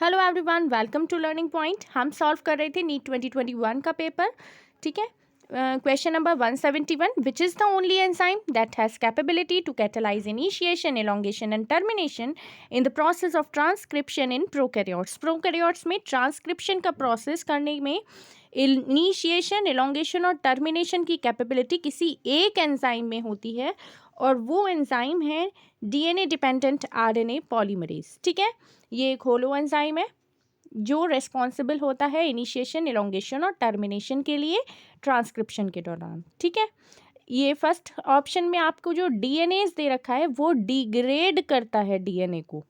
Hello everyone, welcome to Learning Point. हम solve कर रहे थे नीट 2021 का पेपर। ठीक है, question number 171, which is the only enzyme that has capability to catalyse initiation, elongation and termination in the process of transcription in prokaryotes. Prokaryotes में transcription का process करने में इनिशिएशन, एलोंगेशन और टर्मिनेशन की capability किसी एक एंजाइम में होती है, और वो एंजाइम है डीएनए डिपेंडेंट आरएनए पॉलीमरेज। ठीक है, ये एक होलो एंजाइम है जो रेस्पॉन्सिबल होता है इनिशिएशन, एलोंगेशन और टर्मिनेशन के लिए ट्रांसक्रिप्शन के दौरान। ठीक है, ये फर्स्ट ऑप्शन में आपको जो डीएनए दे रखा है वो डिग्रेड करता है डीएनए को,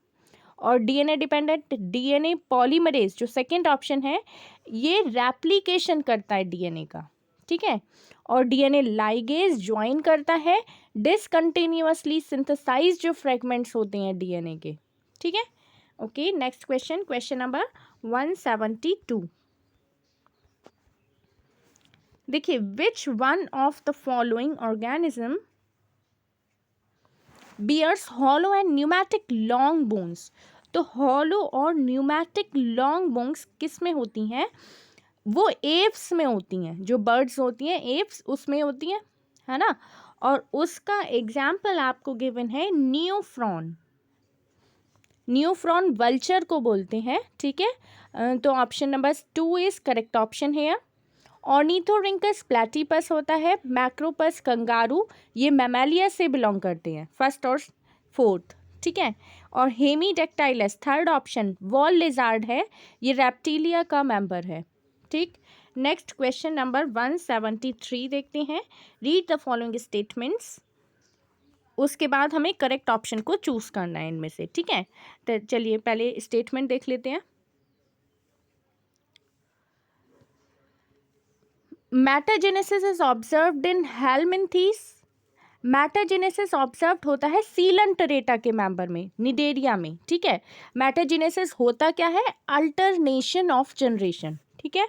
और डीएनए डिपेंडेंट डीएनए पॉलीमरेज जो सेकंड ऑप्शन है ये रेप्लिकेशन करता है डीएनए का। ठीक है, और डीएनए लाइगेज ज्वाइन करता है डिसकंटिन्यूअसली सिंथेसाइज जो फ्रेगमेंट्स होते हैं डीएनए के। ठीक है, okay, next question, question number 172। देखिए, which one of the following organism bears hollow and pneumatic long bones. तो हॉलो और न्यूमैटिक लॉन्ग बोन्स किस में होती हैं? वो एव्स में होती हैं। जो बर्ड्स होती हैं एव्स उसमें होती हैं, है ना। और उसका एग्जाम्पल आपको गिवन है न्यूफ्रॉन। न्यूफ्रॉन वल्चर को बोलते हैं। ठीक है, तो option number 2 is correct option है। ऑर्निथोरिंकस प्लैटीपस होता है, मैक्रोपस कंगारू, ये मैमेलिया से बिलोंग करते हैं, फर्स्ट और फोर्थ। ठीक है, और Hemidactylus third option wall lizard है, ये रेप्टिलिया का मेंबर है। ठीक, नेक्स्ट क्वेश्चन नंबर 173 देखते हैं। रीड द फॉलोइंग स्टेटमेंट्स, उसके बाद हमें करेक्ट ऑप्शन को चूज करना है इनमें से। ठीक है, तो चलिए पहले स्टेटमेंट देख लेते हैं। मैटाजेनेसिस इज ऑब्जर्व्ड इन हेलमिंथीस। मैटाजेनेसिस ऑब्जर्व होता है सीलंटरेटा के मेंबर में, निडेरिया में। ठीक है, मैटाजेनेसिस होता क्या है? Alternation of generation. ठीक है,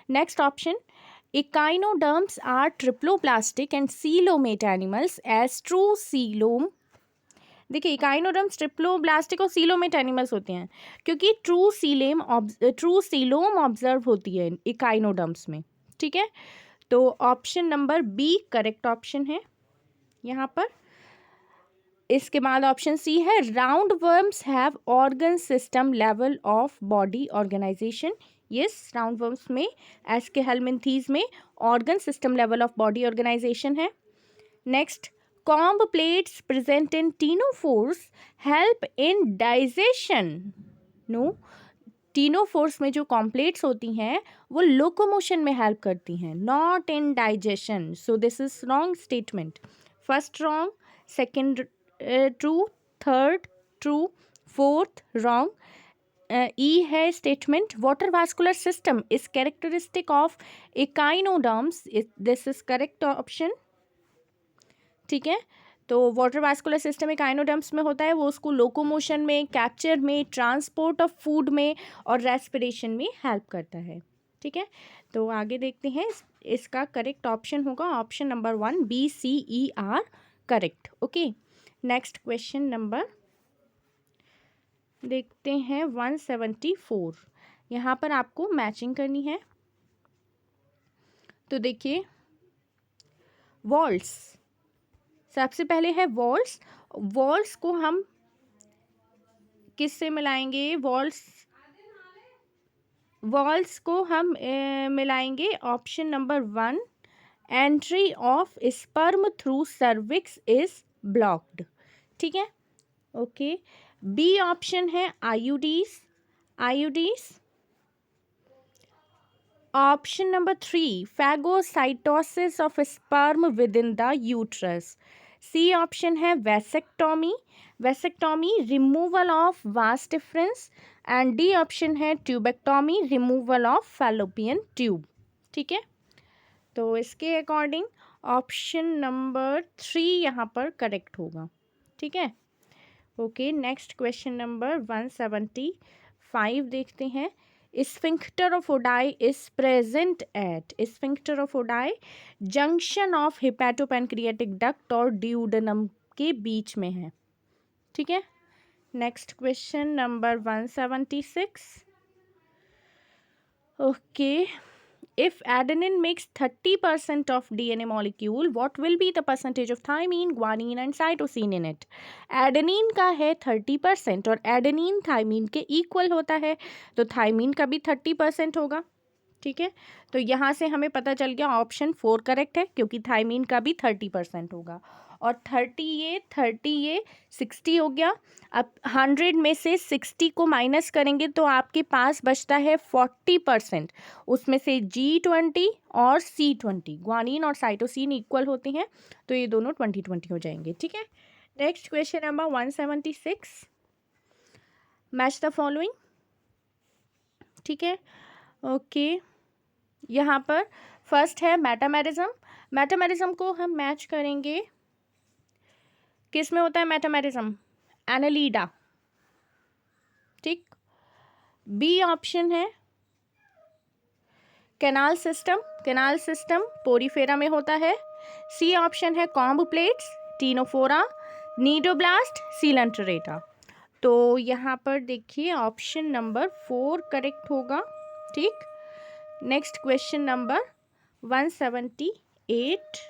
next option, echinoderms are triploblastic and coelomate animals as true coelom. देखिए, इकाइनोडर्म्स ट्रिप्लोब्लास्टिक और सीलोमेट एनिमल्स होते हैं क्योंकि ट्रू सीलोम ऑब्जर्व होती है इकाइनोडर्म्स में। ठीक है, तो option number B correct option है यहाँ पर। इसके बाद ऑप्शन सी है, round worms have organ system level of body organisation. Yes, round worms में एज के हेलमिंथीज में organ system level of body organisation है। Next, comb plates present in ctenophores help in digestion. No, ctenophores में जो कॉम्प्लेट्स होती हैं वो locomotion में हेल्प करती हैं, not in digestion. So this is wrong statement. First wrong, second true, third true, fourth wrong. E है statement, water vascular system is characteristic of echinoderms, this is correct option. ठीक है, तो water vascular system echinoderms में होता है, वो उसको locomotion में, कैप्चर में, ट्रांसपोर्ट ऑफ फूड में और रेस्पिरेशन में हेल्प करता है। ठीक है, तो आगे देखते हैं, इसका करेक्ट ऑप्शन होगा option number 1, BCER correct. Okay, next question number देखते हैं 174। यहाँ पर आपको मैचिंग करनी है। तो देखिए, वॉल्स, सबसे पहले है वॉल्स। वॉल्स को हम किससे मिलाएंगे? वॉल्स को हम मिलाएंगे option number 1, entry of sperm through cervix is blocked. ठीक है, ओके। बी ऑप्शन है IUDs. Option number 3, phagocytosis of sperm within the uterus. C option है vasectomy removal of vas deferens. And D option है tubectomy removal of fallopian tube. ठीक है, तो इसके according option number 3 यहाँ पर correct होगा। ठीक है, ओके, नेक्स्ट क्वेश्चन नंबर 175 देखते हैं। Sphincter of Oddi is present at, sphincter of Oddi junction of hepatopancreatic duct और ड्यूडेनम के बीच में है। ठीक है, next question number 176. Okay, if adenine makes 30% of DNA molecule, what will be the percentage of thymine, guanine and cytosine in it? Adenine का है 30% और एडेनिन थाइमीन के इक्वल होता है, तो थाइमीन का भी 30% होगा. ठीक है, तो यहाँ से हमें पता चल गया ऑप्शन 4 करेक्ट है, क्योंकि थाइमीन का भी 30% होगा. और 30 ये 60 हो गया. अब 100 में से 60 को माइनस करेंगे तो आपके पास बचता है 40%. उसमें से G20 और C20, ग्वानिन और साइटोसिन इक्वल होते हैं, तो ये दोनों 20-20 हो जाएंगे. ठीक है, next question number 176. Match the following. ठीक है, ओके, यहाँ पर फर्स्ट है मेटामेरिज्म. मेटामेरिज्म को हम मैच करेंगे, किस में होता है मेटामेरिज्म? एनालीडा. ठीक, बी ऑप्शन है canal system. Canal system Porifera में होता है. सी ऑप्शन है comb plates, Ctenophora, cnidoblast, Coelenterata. तो यहाँ पर देखिए ऑप्शन नंबर 4 करेक्ट होगा. ठीक, next question number 178.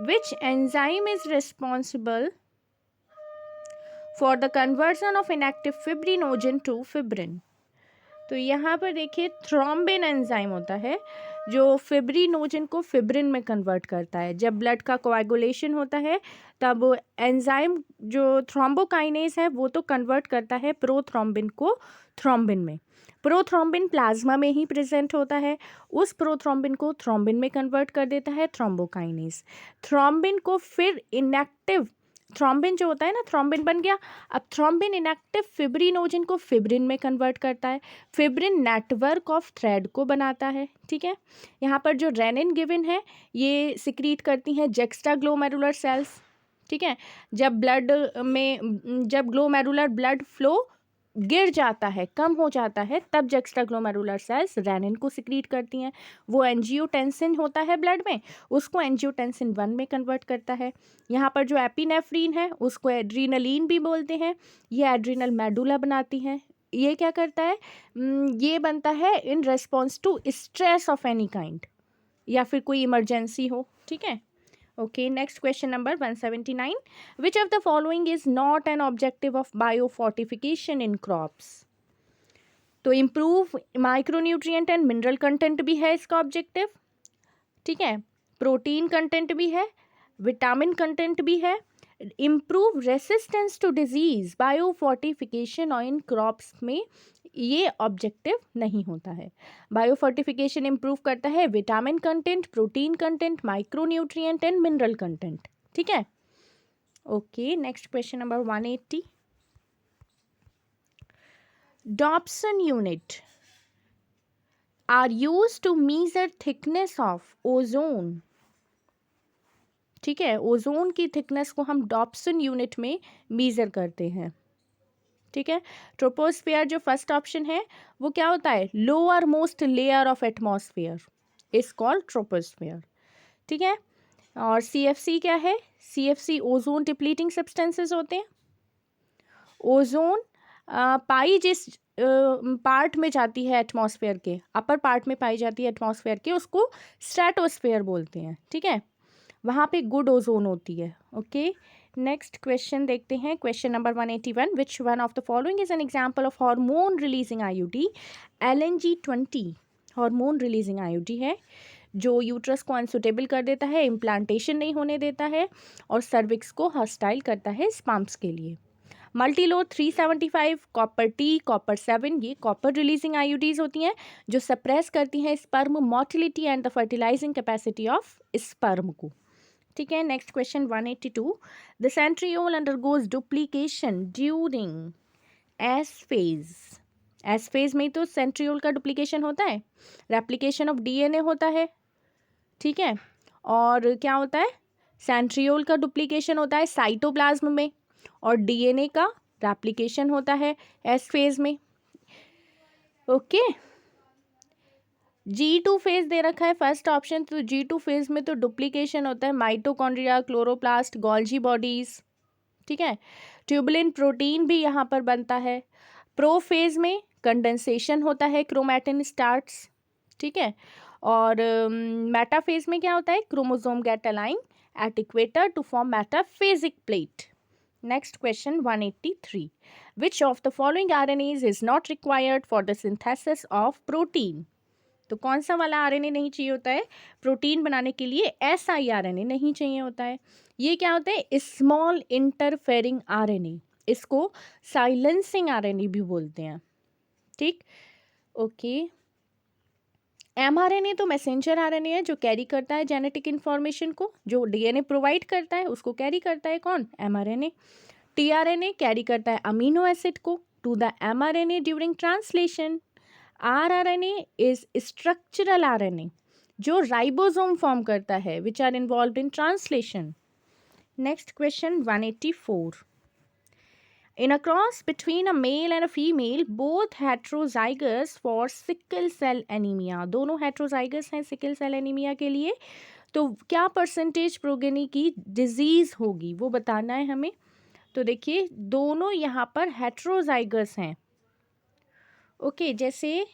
Which enzyme is responsible for the conversion of inactive fibrinogen to fibrin? तो यहाँ पर देखिए थ्रोम्बिन एंजाइम होता है जो फिब्रिनोजन को फिब्रिन में कन्वर्ट करता है. जब ब्लड का कोएगुलेशन होता है तब एंजाइम जो थ्रोम्बोकाइनेज है वो तो कन्वर्ट करता है प्रोथ्रोम्बिन को थ्रोम्बिन में. प्रोथ्रोम्बिन प्लाज्मा में ही प्रेजेंट होता है, उस प्रोथ्रोम्बिन को थ्रोम्बिन में कन्वर्ट कर देता है थ्रोम्बोकाइनेज. थ्रोम्बिन को फिर इनएक्टिव, थ्रोम्बिन जो होता है ना, थ्रोम्बिन बन गया. अब थ्रोम्बिन इनएक्टिव फिब्रिनोजन को फिब्रिन में कन्वर्ट करता है. फिब्रिन नेटवर्क ऑफ थ्रेड को बनाता है. ठीक है, यहाँ पर जो रेनिन गिवन है ये सिक्रीट करती हैं जेक्स्ट्राग्लोमेरुलर सेल्स. ठीक है, जब ब्लड में, जब ग्लोमेरुलर ब्लड फ्लो गिर जाता है, कम हो जाता है, तब जेक्स्ट्राग्लोमेरुलर सेल्स रेनिन को सिक्रीट करती हैं. वो एंजियोटेंसिन होता है ब्लड में, उसको एंजियोटेंसिन 1 में कन्वर्ट करता है. यहाँ पर जो एपिनेफ्रीन है उसको एड्रीनलिन भी बोलते हैं, ये एड्रीनल मेडुला बनाती हैं. ये क्या करता है, ये बनता है in response to stress of any kind, या फिर कोई इमरजेंसी हो. ठीक है, okay, next question number 179. Which of the following is not an objective of biofortification in crops? तो improve micronutrient and mineral content भी है इसका ऑब्जेक्टिव. ठीक है, प्रोटीन कंटेंट भी है, विटामिन कंटेंट भी है. Improve resistance to disease, biofortification और इन क्रॉप्स में ये ऑब्जेक्टिव नहीं होता है. बायोफोर्टिफिकेशन इम्प्रूव करता है vitamin content, protein content, micronutrient and mineral content. ठीक है, okay, next question number 180. Dobson unit are used to measure thickness of ozone. ठीक है, ओजोन की थिकनेस को हम डॉप्सन यूनिट में मीजर करते हैं. ठीक है, ट्रोपोस्फियर जो फर्स्ट ऑप्शन है वो क्या होता है, lower most layer of atmosphere is called troposphere. ठीक है, और CFC क्या है, CFC ओजोन डिप्लीटिंग सब्सटेंसेस होते हैं. ओजोन पाई जिस पार्ट में जाती है एटमॉस्फेयर के, अपर पार्ट में पाई जाती है एटमॉस्फेयर के, उसको स्ट्रेटोस्फेयर बोलते हैं. ठीक है, वहाँ पे गुड ओजोन होती है. ओके, नेक्स्ट क्वेश्चन देखते हैं, question number 181. Which one of the following is an example of hormone releasing IUD? LNG-20 hormone releasing IUD है जो यूट्रस को अनसुटेबल कर देता है, इम्प्लांटेशन नहीं होने देता है और सर्विक्स को हॉस्टाइल करता है स्पर्म्स के लिए. मल्टीलोड 375, कॉपर T, कॉपर 7, ये कॉपर रिलीजिंग IUDs होती हैं जो सप्रेस करती हैं sperm motility and the fertilising capacity of sperm को. ठीक है, next question 182. The centriole undergoes duplication during S phase. S phase में तो सेंट्रियोल का डुप्लीकेशन होता है, रेप्लिकेशन ऑफ DNA होता है. ठीक है, और क्या होता है, सेंट्रियोल का डुप्लीकेशन होता है साइटोप्लाज्म में और DNA का रेप्लिकेशन होता है एस फेज में. ओके, G2 फेज दे रखा है फर्स्ट ऑप्शन, तो G2 फेज में तो डुप्लीकेशन होता है माइटोकॉन्ड्रिया, क्लोरोप्लास्ट, गोल्जी बॉडीज. ठीक है, ट्यूबुलिन प्रोटीन भी यहाँ पर बनता है। प्रोफेज में कंडेंसेशन होता है, क्रोमैटिन स्टार्ट्स, ठीक है। और मेटाफेज में क्या होता है, chromosome get align at equator to form metaphasic plate. Next question 183, which of the following RNAs is not required for the synthesis of protein. तो कौन सा वाला RNA नहीं चाहिए होता है प्रोटीन बनाने के लिए? siRNA नहीं चाहिए होता है। ये क्या होता है, स्मॉल इंटरफेरिंग RNA, इसको साइलेंसिंग RNA भी बोलते हैं, ठीक। ओके, mRNA तो मैसेंजर RNA है जो कैरी करता है जेनेटिक इंफॉर्मेशन को, जो DNA प्रोवाइड करता है उसको कैरी करता है कौन, mRNA। tRNA कैरी करता है अमीनो एसिड को to the mRNA during translation. rRNA is structural RNA जो राइबोसोम फॉर्म करता है which are involved in translation. Next question 184, in a cross between a male and a female, both heterozygous for sickle cell anemia, दोनों heterozygous हैं sickle cell anemia के लिए, तो क्या percentage progeny की डिजीज होगी वो बताना है हमें। तो देखिए दोनों यहाँ पर हेट्रोजाइगस हैं, ओके, जैसे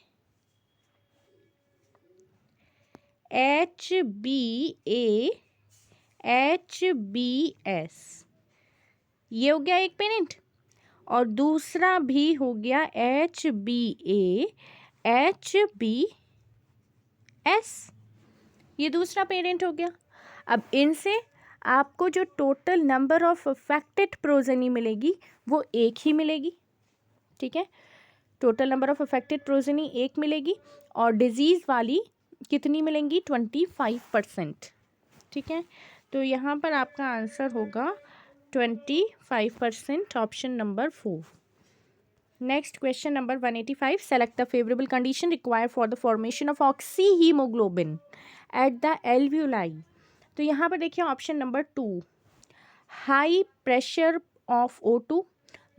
HbA/HbS, ये हो गया एक पेरेंट, और दूसरा भी हो गया HbA/HbS, ये दूसरा पेरेंट हो गया। अब इनसे आपको जो total number of affected progeny मिलेगी वो एक ही मिलेगी, ठीक है। Total number of affected progeny एक मिलेगी और डिजीज़ वाली कितनी मिलेंगी, 25%, ठीक है। तो यहाँ पर आपका आंसर होगा 25%, option number 4। Next question number 185, select the favourable condition required for the formation of oxy haemoglobin at the alveoli. तो यहाँ पर देखिए option number 2, high pressure of O2,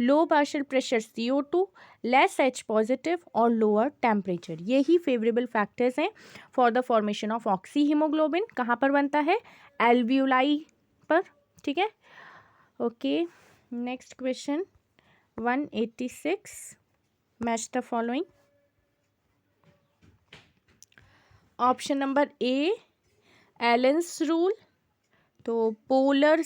low partial pressure CO2, less H positive और lower temperature, यही favourable factors हैं for the formation of oxy haemoglobin. कहाँ पर बनता है, एल्व्यूलाई पर, ठीक है। Okay, next question 186, match the following. Option number A एलेंस rule, तो पोलर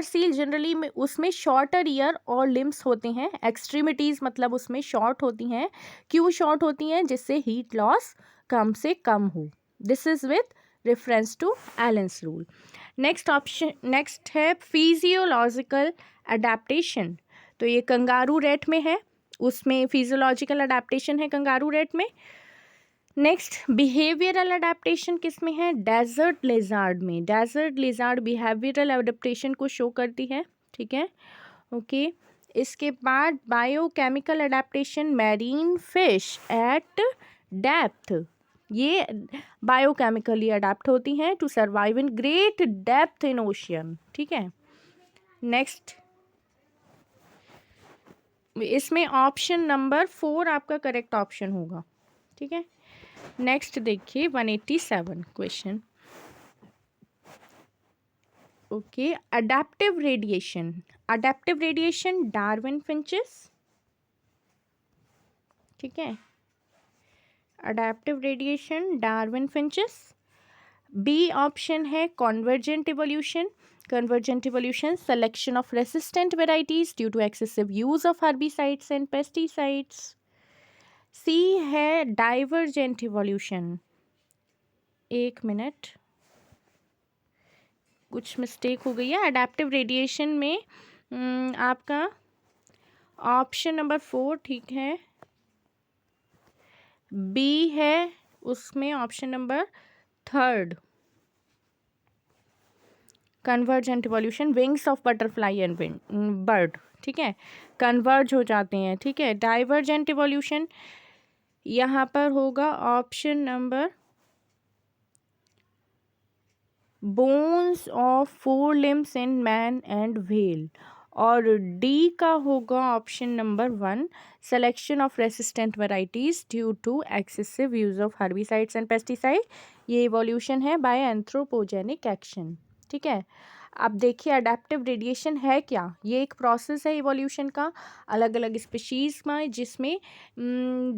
सील जनरली में उसमें शॉर्टर ईयर और लिम्स होते हैं, एक्सट्रीमिटीज़ मतलब उसमें शॉर्ट होती हैं। क्यों शॉर्ट होती हैं, जिससे हीट लॉस कम से कम हो। This is with reference to Allen's rule. Next है फिजियोलॉजिकल अडेप्टेशन, तो ये कंगारू रैट में है, उसमें फिजियोलॉजिकल अडेप्टेशन है कंगारू रैट में। नेक्स्ट बिहेवियरल अडेप्टेशन किस में है, डेजर्ट लेजार्ड में। डेजर्ट लेजार्ड बिहेवियरल अडेप्टेशन को शो करती है, ठीक है। ओके, इसके बाद biochemical adaptation, marine fish at depth, ये बायोकेमिकली अडेप्ट होती हैं to survive in great depth in ocean, ठीक है। नेक्स्ट इसमें ऑप्शन नंबर 4 आपका करेक्ट ऑप्शन होगा, ठीक है। नेक्स्ट देखिए 187 question, okay, adaptive radiation Darwin finches, ठीक है। Adaptive radiation Darwin finches. B option है convergent evolution selection of resistant varieties due to excessive use of herbicides and pesticides. C है divergent evolution, एक minute कुछ mistake हो गई है, adaptive radiation में आपका ऑप्शन नंबर 4 ठीक है, बी है उसमें option number 3 convergent evolution, wings of butterfly and bird, ठीक है, कन्वर्ज हो जाते हैं, ठीक है। डाइवर्जेंट इवोल्यूशन यहाँ पर होगा option number bones of 4 limbs in man and whale, और डी का होगा option number 1 selection of resistant varieties due to excessive use of herbicides and pesticide, ये इवोल्यूशन है बाय एंथ्रोपोजेनिक एक्शन, ठीक है। अब देखिए अडेप्टिव रेडिएशन है क्या, ये एक प्रोसेस है इवोल्यूशन का अलग अलग स्पीशीज़ में, जिसमें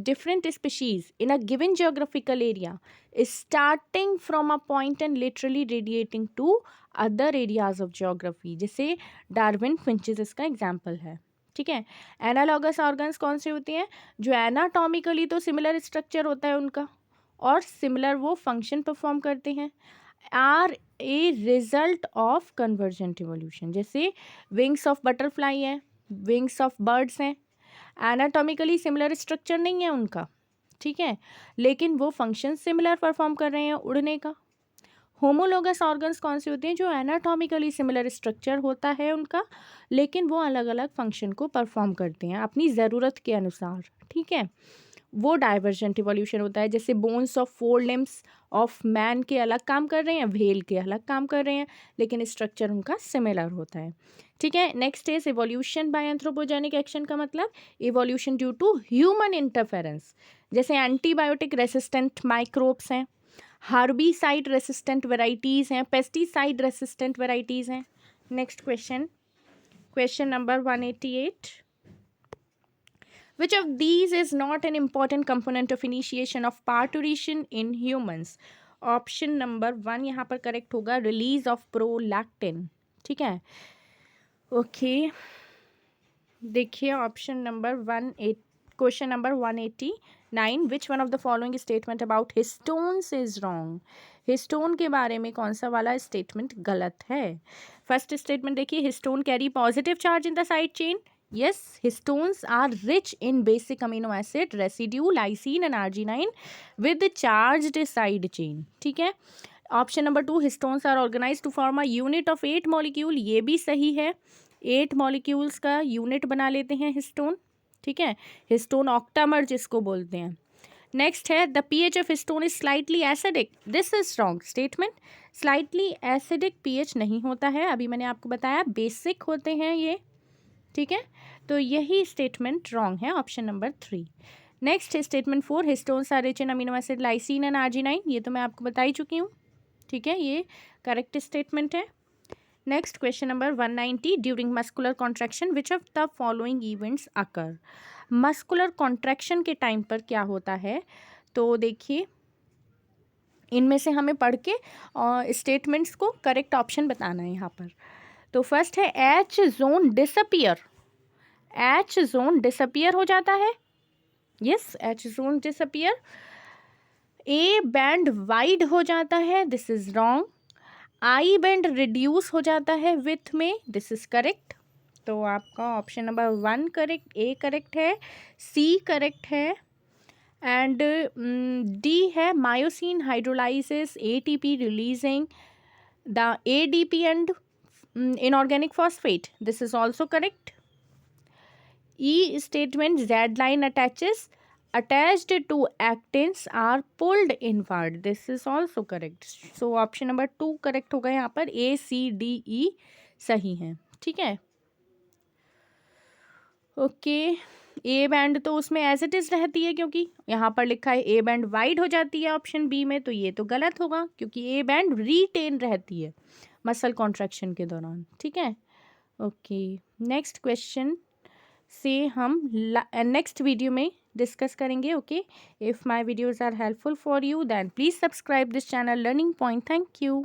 different species in a given geographical area starting from a point and literally radiating to other areas of geography, जैसे डार्विन फिंचेस इसका एग्जाम्पल है। ठीक है, एनालॉगस ऑर्गन्स कौन से होते हैं, जो एनाटॉमिकली तो सिमिलर स्ट्रक्चर होता है उनका और सिमिलर वो फंक्शन परफॉर्म करते हैं, are a result of convergent evolution, जैसे विंग्स ऑफ बटरफ्लाई है, विंग्स ऑफ बर्ड्स हैं, एनाटॉमिकली सिमिलर स्ट्रक्चर नहीं है उनका, ठीक है, लेकिन वो फंक्शन सिमिलर परफॉर्म कर रहे हैं उड़ने का। होमोलोगस ऑर्गन्स कौन से होते हैं, जो एनाटॉमिकली सिमिलर स्ट्रक्चर होता है उनका, लेकिन वो अलग अलग फंक्शन को परफॉर्म करते हैं अपनी ज़रूरत के अनुसार। ठीक है, वो डाइवर्जेंट इवोल्यूशन होता है, जैसे bones of 4 limbs of man के अलग काम कर रहे हैं, व्हेल के अलग काम कर रहे हैं, लेकिन स्ट्रक्चर उनका सिमिलर होता है। ठीक है, next is evolution by anthropogenic action का मतलब evolution due to human interference, जैसे एंटीबायोटिक रेसिस्टेंट माइक्रोब्स हैं, हार्बिसाइड रेसिस्टेंट वेराइटीज़ हैं, पेस्टिसाइड रेसिस्टेंट वेराइटीज़ हैं। Next question, question number 188, which of these is not an important component of initiation of parturition in humans? Option number 1 यहाँ पर correct होगा, release of prolactin. ठीक है, okay, देखिए option number 18, question number 189, which one of the following statement about histones is wrong? Histone के बारे में कौन सा वाला स्टेटमेंट गलत है? फर्स्ट स्टेटमेंट देखिए, histone carry positive charge in the side chain. Yes, histones are rich in basic amino acid residue, lysine and arginine with charged side chain. ठीक है, option number 2, histones are organise to form a unit of 8 molecule, ये भी सही है, 8 molecules का unit बना लेते हैं हिस्टोन। ठीक है, हिस्टोन ऑक्टामर जिसको बोलते हैं। नेक्स्ट है, the pH of histone is slightly acidic, this is wrong statement. Slightly acidic pH नहीं होता है, अभी मैंने आपको बताया बेसिक होते हैं ये। ठीक है, तो यही स्टेटमेंट रॉन्ग है, ऑप्शन नंबर 3। नेक्स्ट है statement 4, histones are rich in amino acid lysine and arginine, ये तो मैं आपको बता ही चुकी हूँ। ठीक है, ये करेक्ट स्टेटमेंट है। Next question number 190, during muscular contraction which of the following events occur? Muscular contraction के टाइम पर क्या होता है, तो देखिए इनमें से हमें पढ़ के स्टेटमेंट्स को करेक्ट ऑप्शन बताना है यहाँ पर। तो फर्स्ट है H zone disappear, H zone disappear हो जाता है, yes H zone disappear. A band wide हो जाता है, this is wrong. I band reduce हो जाता है विथ में, दिस इज करेक्ट। तो आपका option number 1 correct, A correct है, सी करेक्ट है, एंड डी है myosin hydrolysis ATP releasing the ADP and inorganic phosphate, this is also correct. E statement, Z line attached to actins are pulled inward, this is also correct. So option number 2 correct होगा यहाँ पर, A C D E सही है। ठीक है, okay, A band तो उसमें as it is रहती है, क्योंकि यहाँ पर लिखा है ए बैंड वाइड हो जाती है ऑप्शन बी में, तो ये तो गलत होगा क्योंकि ए बैंड रीटेन रहती है मसल कॉन्ट्रैक्शन के दौरान। ठीक है, ओके, नेक्स्ट क्वेश्चन से हम नेक्स्ट वीडियो में डिस्कस करेंगे। Okay, if my videos are helpful for you then please subscribe this channel Learning Point. Thank you.